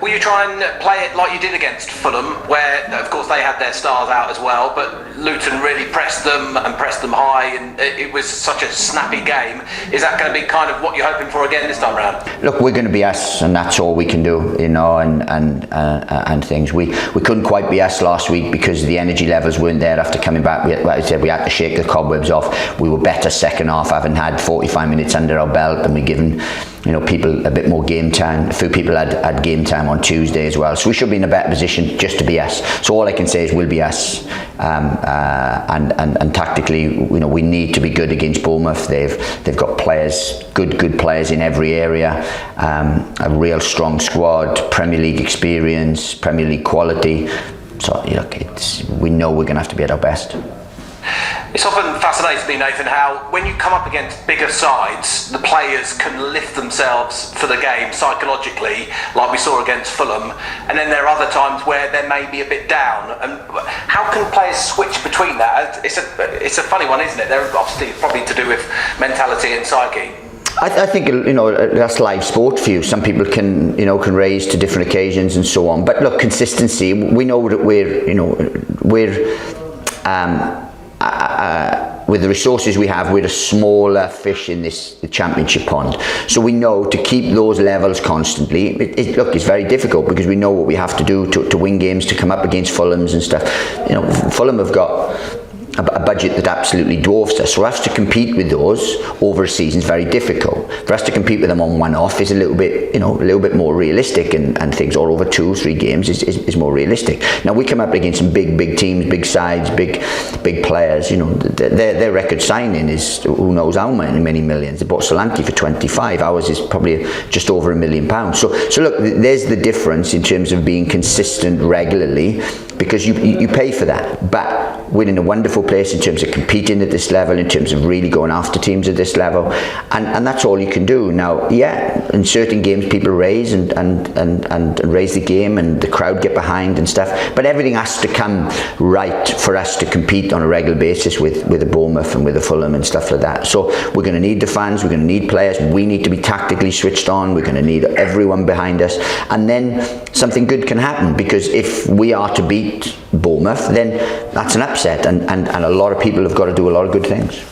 Will you try and play it like you did against Fulham, where, of course, they had their stars out as well, but Luton really pressed them and pressed them high, and it was such a snappy game. Is that going to be kind of what you're hoping for again this time round? Look, we're going to be us, and that's all we can do, you know, and things. We couldn't quite be us last week because the energy levels weren't there after coming back. Like I said, we had to shake the cobwebs off. We were better second half, having had 45 minutes under our belt, and we given, you know, people a bit more game time. A few people had game time on Tuesday as well, so we should be in a better position just to be us. So all I can say is we'll be us, and tactically, you know, we need to be good against Bournemouth. They've got players, good players in every area, a real strong squad, Premier League experience, Premier League quality. So look, we know we're going to have to be at our best. It's often fascinates me, Nathan, how when you come up against bigger sides, the players can lift themselves for the game psychologically, like we saw against Fulham, and then there are other times where they may be a bit down. And how can players switch between that? It's a funny one, isn't it? They're obviously probably to do with mentality and psyche. I think, you know, that's live sport for you. Some people can, you know, can raise to different occasions and so on. But look, consistency. We know that with the resources we have, we're a smaller fish in the championship pond. So we know to keep those levels constantly. Look, it's very difficult because we know what we have to do to win games, to come up against Fulhams and stuff. You know, Fulham have got a budget that absolutely dwarfs us. So for us to compete with those over a season is very difficult. For us to compete with them on one-off is a little bit, you know, a little bit more realistic, and things, or over 2 or 3 games is more realistic. Now we come up against some big teams, big sides, big players. You know, their record signing is who knows how many millions. They bought Solanke for 25. Ours is probably just over £1 million. So look, there's the difference in terms of being consistent regularly, because you pay for that. But we're in a wonderful place in terms of competing at this level, in terms of really going after teams at this level, and that's all you can do. Now, yeah, in certain games people raise and raise the game, and the crowd get behind and stuff, but everything has to come right for us to compete on a regular basis with the Bournemouth and with the Fulham and stuff like that. So we're going to need the fans, we're going to need players, we need to be tactically switched on, we're going to need everyone behind us, and then something good can happen, because if we are to beat Bournemouth, then that's an upset, and a lot of people have got to do a lot of good things.